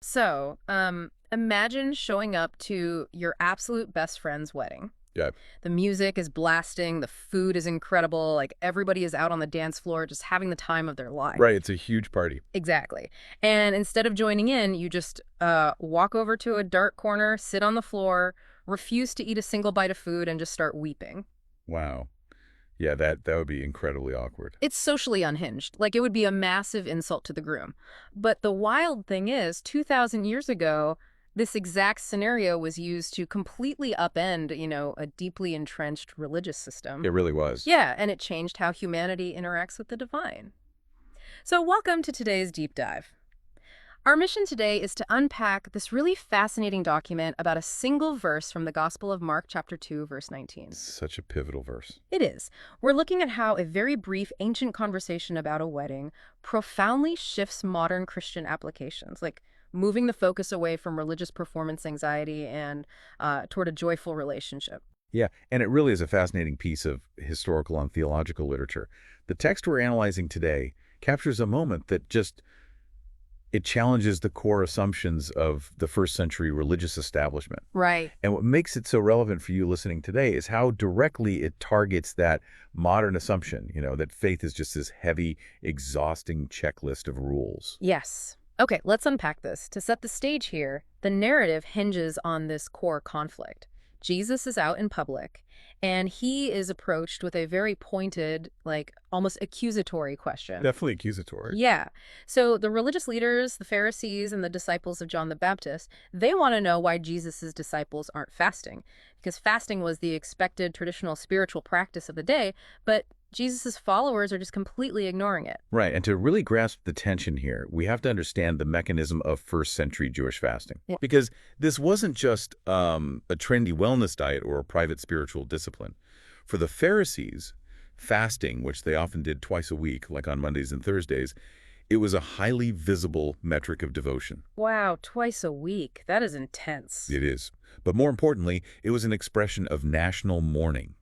So, imagine showing up to your absolute best friend's wedding. Yeah. The music is blasting, the food is incredible, like everybody is out on the dance floor just having the time of their life. Right. It's a huge party. Exactly. And instead of joining in, you just walk over to a dark corner, sit on the floor, refuse to eat a single bite of food, and just start weeping. Wow. Yeah, that would be incredibly awkward. It's socially unhinged. Like, it would be a massive insult to the groom. But the wild thing is, 2,000 years ago, this exact scenario was used to completely upend, a deeply entrenched religious system. It really was. Yeah, and it changed how humanity interacts with the divine. So welcome to today's deep dive. Our mission today is to unpack this really fascinating document about a single verse from the Gospel of Mark, chapter 2, verse 19. Such a pivotal verse. It is. We're looking at how a very brief ancient conversation about a wedding profoundly shifts modern Christian applications, like moving the focus away from religious performance anxiety and toward a joyful relationship. Yeah, and it really is a fascinating piece of historical and theological literature. The text we're analyzing today captures a moment that it challenges the core assumptions of the first century religious establishment. Right. And what makes it so relevant for you listening today is how directly it targets that modern assumption, that faith is just this heavy, exhausting checklist of rules. Yes. Okay, let's unpack this. To set the stage here, the narrative hinges on this core conflict. Jesus is out in public, and he is approached with a very pointed, like almost accusatory question. Definitely accusatory. Yeah. So the religious leaders, the Pharisees, and the disciples of John the Baptist, they want to know why Jesus's disciples aren't fasting, because fasting was the expected traditional spiritual practice of the day, but Jesus's followers are just completely ignoring it. Right, and to really grasp the tension here, we have to understand the mechanism of first-century Jewish fasting. Yeah. Because this wasn't just a trendy wellness diet or a private spiritual discipline. For the Pharisees, fasting, which they often did twice a week, like on Mondays and Thursdays, it was a highly visible metric of devotion. Wow, twice a week. That is intense. It is. But more importantly, it was an expression of national mourning.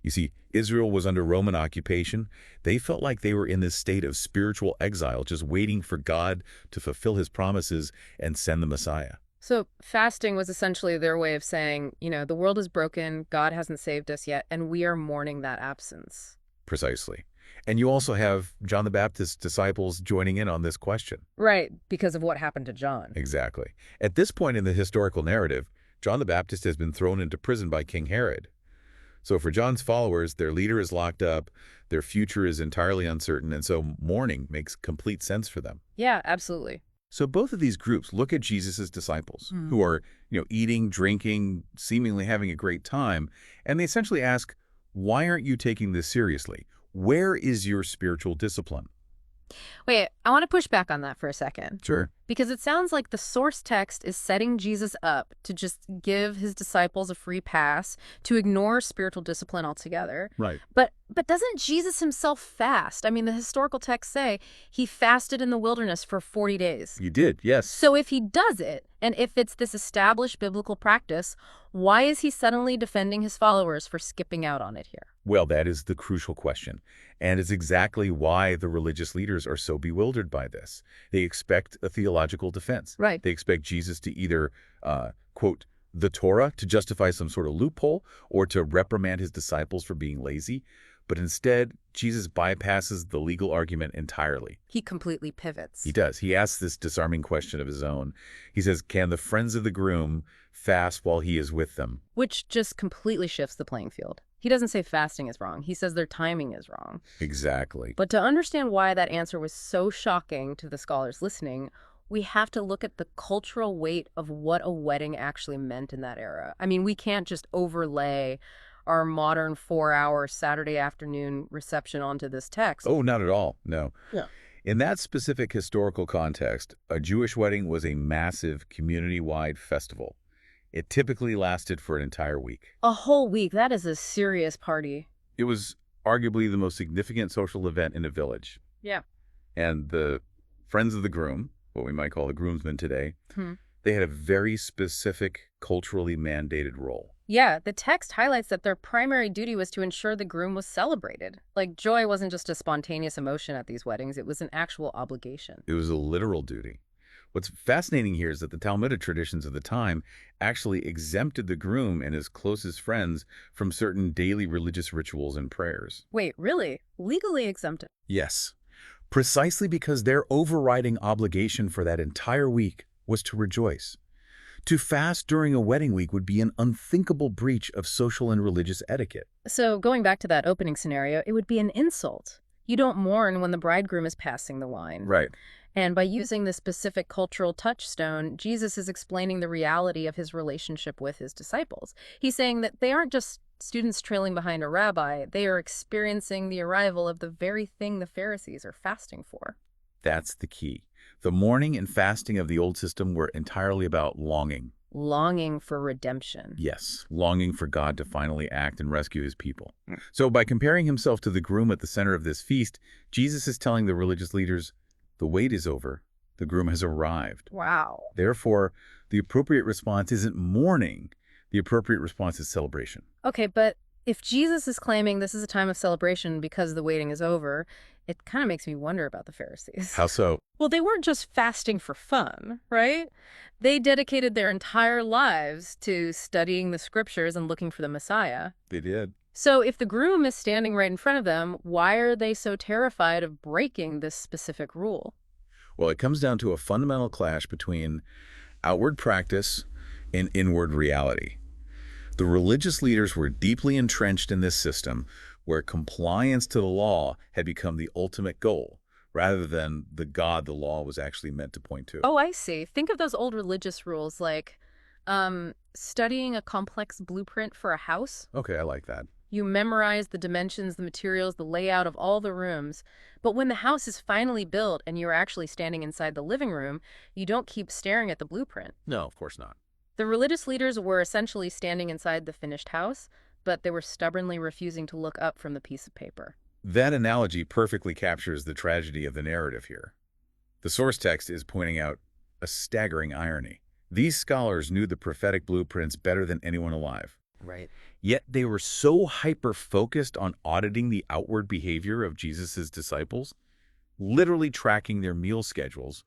You see, Israel was under Roman occupation. They felt like they were in this state of spiritual exile, just waiting for God to fulfill his promises and send the Messiah. So fasting was essentially their way of saying, the world is broken, God hasn't saved us yet, and we are mourning that absence. Precisely. And you also have John the Baptist's disciples joining in on this question. Right, because of what happened to John. Exactly. At this point in the historical narrative, John the Baptist has been thrown into prison by King Herod. So for John's followers, their leader is locked up, their future is entirely uncertain, and so mourning makes complete sense for them. Yeah, absolutely. So both of these groups look at Jesus' disciples, who are, eating, drinking, seemingly having a great time, and they essentially ask, why aren't you taking this seriously? Where is your spiritual discipline? Wait, I want to push back on that for a second. Sure. Because it sounds like the source text is setting Jesus up to just give his disciples a free pass to ignore spiritual discipline altogether. Right. But doesn't Jesus himself fast? I mean, the historical texts say he fasted in the wilderness for 40 days. You did, yes. So if he does it, and if it's this established biblical practice, why is he suddenly defending his followers for skipping out on it here? Well, that is the crucial question. And it's exactly why the religious leaders are so bewildered by this. They expect a theological defense. Right. They expect Jesus to either quote the Torah to justify some sort of loophole or to reprimand his disciples for being lazy. But instead, Jesus bypasses the legal argument entirely. He completely pivots. He does. He asks this disarming question of his own. He says, can the friends of the groom fast while he is with them? Which just completely shifts the playing field. He doesn't say fasting is wrong. He says their timing is wrong. Exactly. But to understand why that answer was so shocking to the scholars listening, we have to look at the cultural weight of what a wedding actually meant in that era. I mean, we can't just overlay our modern 4-hour Saturday afternoon reception onto this text. Oh, not at all. No. Yeah. In that specific historical context, a Jewish wedding was a massive community-wide festival. It typically lasted for an entire week. A whole week. That is a serious party. It was arguably the most significant social event in a village. Yeah. And the friends of the groom, what we might call the groomsmen today, they had a very specific, culturally mandated role. Yeah, the text highlights that their primary duty was to ensure the groom was celebrated. Like, joy wasn't just a spontaneous emotion at these weddings, it was an actual obligation. It was a literal duty. What's fascinating here is that the Talmudic traditions of the time actually exempted the groom and his closest friends from certain daily religious rituals and prayers. Wait, really? Legally exempted? Yes, precisely because their overriding obligation for that entire week was to rejoice. To fast during a wedding week would be an unthinkable breach of social and religious etiquette. So going back to that opening scenario, it would be an insult. You don't mourn when the bridegroom is passing the wine. Right. And by using this specific cultural touchstone, Jesus is explaining the reality of his relationship with his disciples. He's saying that they aren't just students trailing behind a rabbi, they are experiencing the arrival of the very thing the Pharisees are fasting for. That's the key. The mourning and fasting of the old system were entirely about longing. Longing for redemption. Yes, longing for God to finally act and rescue his people. So by comparing himself to the groom at the center of this feast, Jesus is telling the religious leaders, the wait is over. The groom has arrived. Wow. Therefore, the appropriate response isn't mourning. The appropriate response is celebration. Okay, but if Jesus is claiming this is a time of celebration because the waiting is over, it kind of makes me wonder about the Pharisees. How so? Well, they weren't just fasting for fun, right? They dedicated their entire lives to studying the scriptures and looking for the Messiah. They did. So if the groom is standing right in front of them, why are they so terrified of breaking this specific rule? Well, it comes down to a fundamental clash between outward practice and inward reality. The religious leaders were deeply entrenched in this system where compliance to the law had become the ultimate goal, rather than the God the law was actually meant to point to. Oh, I see. Think of those old religious rules like studying a complex blueprint for a house. Okay, I like that. You memorize the dimensions, the materials, the layout of all the rooms. But when the house is finally built and you're actually standing inside the living room, you don't keep staring at the blueprint. No, of course not. The religious leaders were essentially standing inside the finished house, but they were stubbornly refusing to look up from the piece of paper. That analogy perfectly captures the tragedy of the narrative here. The source text is pointing out a staggering irony. These scholars knew the prophetic blueprints better than anyone alive. Right. Yet they were so hyper-focused on auditing the outward behavior of Jesus' disciples, literally tracking their meal schedules,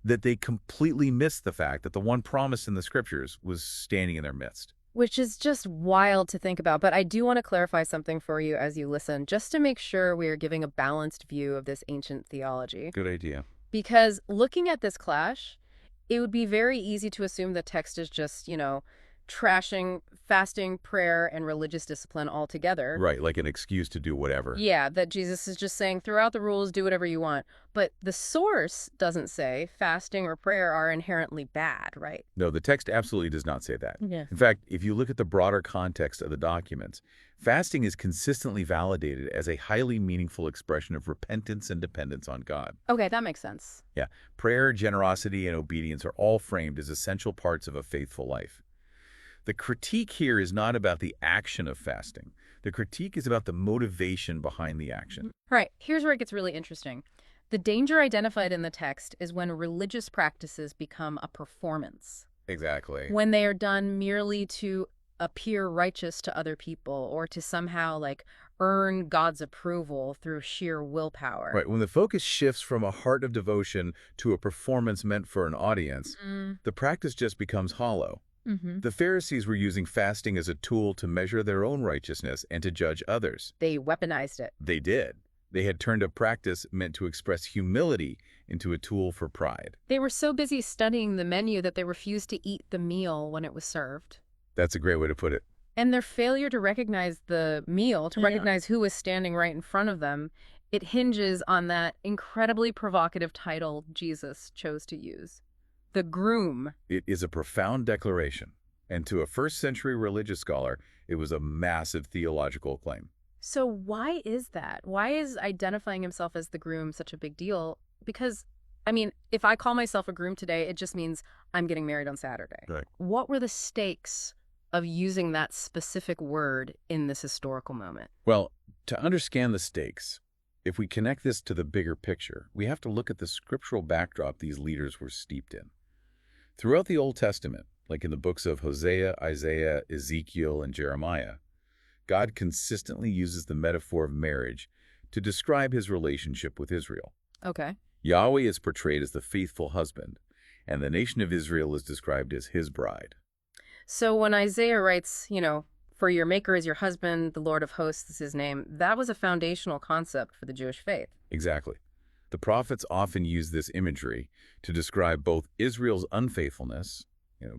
that they completely missed the fact that the one promised in the scriptures was standing in their midst. Which is just wild to think about. But I do want to clarify something for you as you listen, just to make sure we are giving a balanced view of this ancient theology. Good idea. Because looking at this clash, it would be very easy to assume the text is just, trashing fasting, prayer, and religious discipline altogether. Right, like an excuse to do whatever. Yeah, that Jesus is just saying, throughout the rules, do whatever you want. But the source doesn't say fasting or prayer are inherently bad, right? No, the text absolutely does not say that. Yeah. In fact, if you look at the broader context of the documents, fasting is consistently validated as a highly meaningful expression of repentance and dependence on God. Okay, that makes sense. Yeah, prayer, generosity, and obedience are all framed as essential parts of a faithful life. The critique here is not about the action of fasting. The critique is about the motivation behind the action. Right, here's where it gets really interesting. The danger identified in the text is when religious practices become a performance. Exactly. When they are done merely to appear righteous to other people or to somehow earn God's approval through sheer willpower. Right, when the focus shifts from a heart of devotion to a performance meant for an audience, the practice just becomes hollow. The Pharisees were using fasting as a tool to measure their own righteousness and to judge others. They weaponized it. They did. They had turned a practice meant to express humility into a tool for pride. They were so busy studying the menu that they refused to eat the meal when it was served. That's a great way to put it. And their failure to recognize the meal, to recognize who was standing right in front of them, it hinges on that incredibly provocative title Jesus chose to use. The groom. It is a profound declaration, and to a first-century religious scholar, it was a massive theological claim. So why is that? Why is identifying himself as the groom such a big deal? Because, if I call myself a groom today, it just means I'm getting married on Saturday. Right. What were the stakes of using that specific word in this historical moment? Well, to understand the stakes, if we connect this to the bigger picture, we have to look at the scriptural backdrop these leaders were steeped in. Throughout the Old Testament, like in the books of Hosea, Isaiah, Ezekiel, and Jeremiah, God consistently uses the metaphor of marriage to describe his relationship with Israel. Okay. Yahweh is portrayed as the faithful husband, and the nation of Israel is described as his bride. So when Isaiah writes, for your maker is your husband, the Lord of hosts is his name, that was a foundational concept for the Jewish faith. Exactly. The prophets often use this imagery to describe both Israel's unfaithfulness,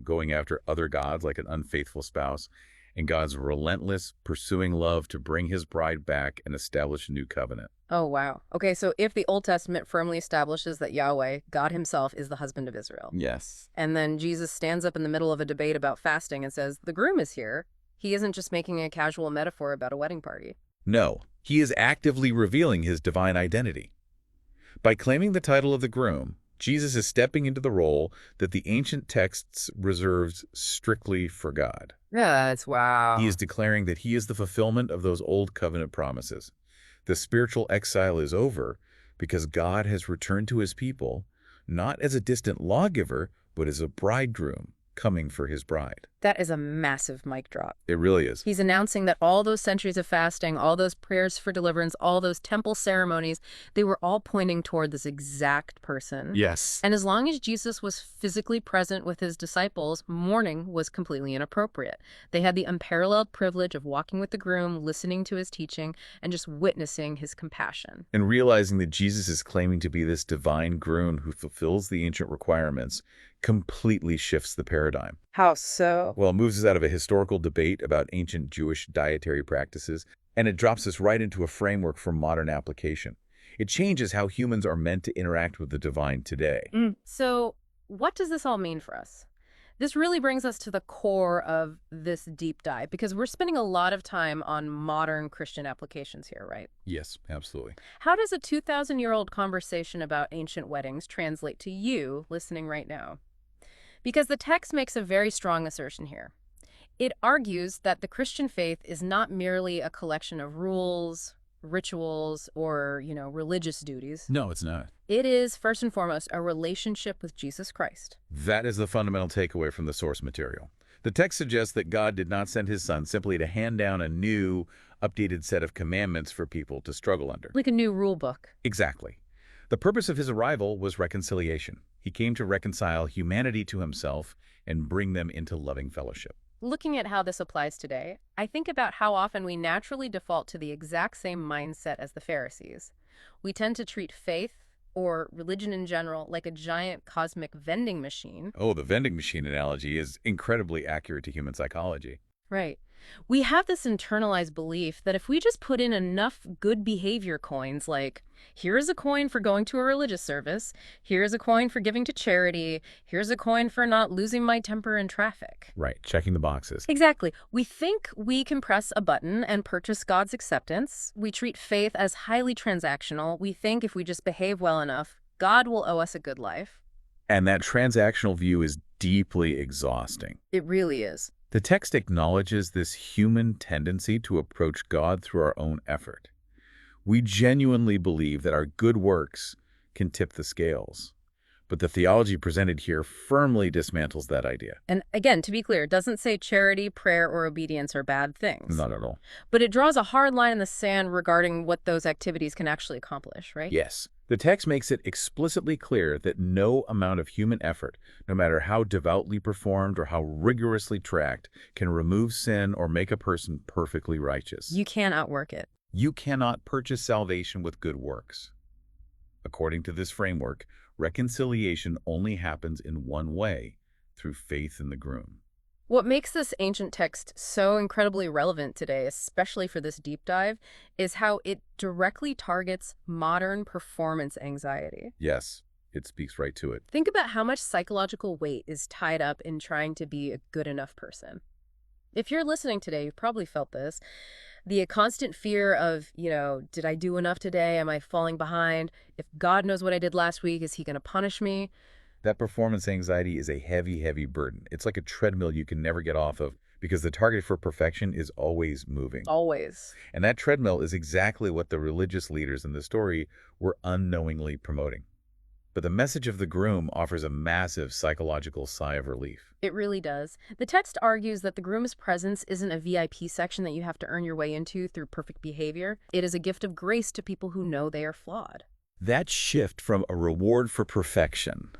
going after other gods like an unfaithful spouse, and God's relentless, pursuing love to bring his bride back and establish a new covenant. Oh, wow. Okay, so if the Old Testament firmly establishes that Yahweh, God himself, is the husband of Israel, Yes. and then Jesus stands up in the middle of a debate about fasting and says, the groom is here, he isn't just making a casual metaphor about a wedding party. No, he is actively revealing his divine identity. By claiming the title of the groom, Jesus is stepping into the role that the ancient texts reserved strictly for God. Yeah, that's wow. He is declaring that he is the fulfillment of those old covenant promises. The spiritual exile is over because God has returned to his people, not as a distant lawgiver, but as a bridegroom coming for his bride. That is a massive mic drop. It really is. He's announcing that all those centuries of fasting, all those prayers for deliverance, all those temple ceremonies, they were all pointing toward this exact person. Yes. And as long as Jesus was physically present with his disciples, mourning was completely inappropriate. They had the unparalleled privilege of walking with the groom, listening to his teaching, and just witnessing his compassion. And realizing that Jesus is claiming to be this divine groom who fulfills the ancient requirements completely shifts the paradigm. How so? Well, it moves us out of a historical debate about ancient Jewish dietary practices, and it drops us right into a framework for modern application. It changes how humans are meant to interact with the divine today. So what does this all mean for us? This really brings us to the core of this deep dive, because we're spending a lot of time on modern Christian applications here, right? Yes, absolutely. How does a 2,000-year-old conversation about ancient weddings translate to you listening right now? Because the text makes a very strong assertion here. It argues that the Christian faith is not merely a collection of rules, rituals, or, religious duties. No, it's not. It is, first and foremost, a relationship with Jesus Christ. That is the fundamental takeaway from the source material. The text suggests that God did not send his son simply to hand down a new, updated set of commandments for people to struggle under. Like a new rule book. Exactly. The purpose of his arrival was reconciliation. He came to reconcile humanity to himself and bring them into loving fellowship. Looking at how this applies today, I think about how often we naturally default to the exact same mindset as the Pharisees. We tend to treat faith, or religion in general, like a giant cosmic vending machine. Oh, the vending machine analogy is incredibly accurate to human psychology. Right. We have this internalized belief that if we just put in enough good behavior coins, like, here's a coin for going to a religious service, here's a coin for giving to charity, here's a coin for not losing my temper in traffic. Right, checking the boxes. Exactly. We think we can press a button and purchase God's acceptance. We treat faith as highly transactional. We think if we just behave well enough, God will owe us a good life. And that transactional view is deeply exhausting. It really is. The text acknowledges this human tendency to approach God through our own effort. We genuinely believe that our good works can tip the scales. But the theology presented here firmly dismantles that idea. And again, to be clear, it doesn't say charity, prayer, or obedience are bad things. Not at all. But it draws a hard line in the sand regarding what those activities can actually accomplish, right? Yes. The text makes it explicitly clear that no amount of human effort, no matter how devoutly performed or how rigorously tracked, can remove sin or make a person perfectly righteous. You can't outwork it. You cannot purchase salvation with good works. According to this framework, reconciliation only happens in one way, through faith in the groom. What makes this ancient text so incredibly relevant today, especially for this deep dive, is how it directly targets modern performance anxiety. Yes, it speaks right to it. Think about how much psychological weight is tied up in trying to be a good enough person. If you're listening today, you've probably felt this. The constant fear of, did I do enough today? Am I falling behind? If God knows what I did last week, is he going to punish me? That performance anxiety is a heavy, heavy burden. It's like a treadmill you can never get off of because the target for perfection is always moving. Always. And that treadmill is exactly what the religious leaders in the story were unknowingly promoting. But the message of the groom offers a massive psychological sigh of relief. It really does. The text argues that the groom's presence isn't a VIP section that you have to earn your way into through perfect behavior. It is a gift of grace to people who know they are flawed. That shift from a reward for perfection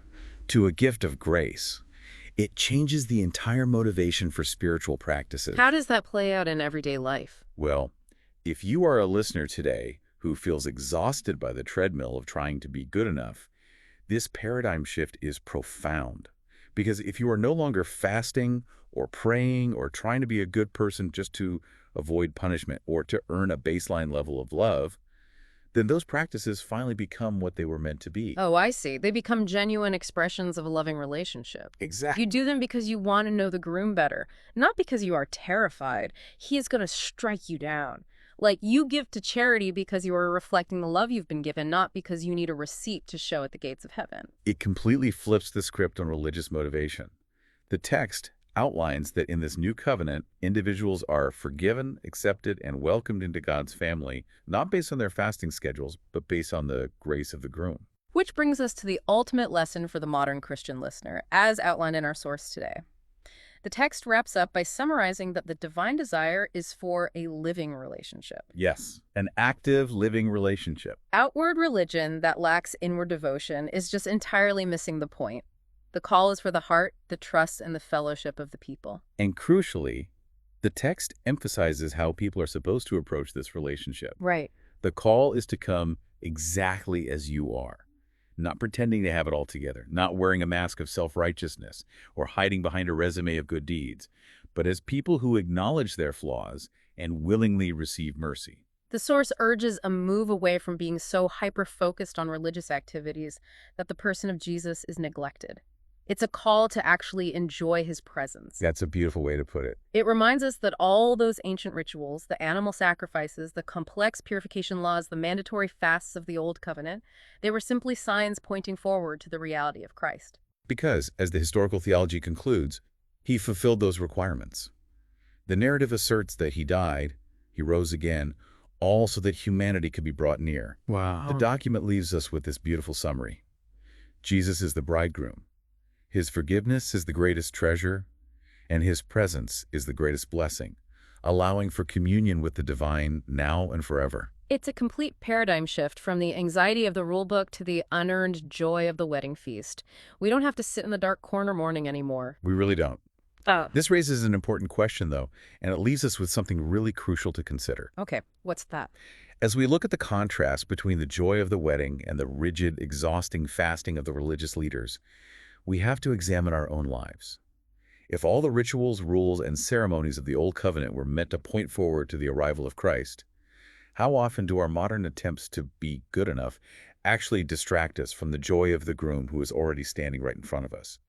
to a gift of grace. It changes the entire motivation for spiritual practices. How does that play out in everyday life? Well, if you are a listener today who feels exhausted by the treadmill of trying to be good enough, this paradigm shift is profound. Because if you are no longer fasting or praying or trying to be a good person just to avoid punishment or to earn a baseline level of love, then those practices finally become what they were meant to be. Oh, I see. They become genuine expressions of a loving relationship. Exactly. You do them because you want to know the groom better, not because you are terrified. He is going to strike you down. Like, you give to charity because you are reflecting the love you've been given, not because you need a receipt to show at the gates of heaven. It completely flips the script on religious motivation. The text outlines that in this new covenant, individuals are forgiven, accepted, and welcomed into God's family, not based on their fasting schedules, but based on the grace of the groom. Which brings us to the ultimate lesson for the modern Christian listener, as outlined in our source today. The text wraps up by summarizing that the divine desire is for a living relationship. Yes, an active, living relationship. Outward religion that lacks inward devotion is just entirely missing the point. The call is for the heart, the trust, and the fellowship of the people. And crucially, the text emphasizes how people are supposed to approach this relationship. Right. The call is to come exactly as you are, not pretending to have it all together, not wearing a mask of self-righteousness or hiding behind a resume of good deeds, but as people who acknowledge their flaws and willingly receive mercy. The source urges a move away from being so hyper-focused on religious activities that the person of Jesus is neglected. It's a call to actually enjoy his presence. That's a beautiful way to put it. It reminds us that all those ancient rituals, the animal sacrifices, the complex purification laws, the mandatory fasts of the Old Covenant, they were simply signs pointing forward to the reality of Christ. Because, as the historical theology concludes, he fulfilled those requirements. The narrative asserts that he died, he rose again, all so that humanity could be brought near. Wow. The document leaves us with this beautiful summary. Jesus is the bridegroom. His forgiveness is the greatest treasure, and his presence is the greatest blessing, allowing for communion with the divine now and forever. It's a complete paradigm shift from the anxiety of the rulebook to the unearned joy of the wedding feast. We don't have to sit in the dark corner mourning anymore. We really don't. Oh. This raises an important question, though, and it leaves us with something really crucial to consider. Okay, what's that? As we look at the contrast between the joy of the wedding and the rigid, exhausting fasting of the religious leaders, we have to examine our own lives. If all the rituals, rules, and ceremonies of the Old Covenant were meant to point forward to the arrival of Christ, how often do our modern attempts to be good enough actually distract us from the joy of the groom who is already standing right in front of us?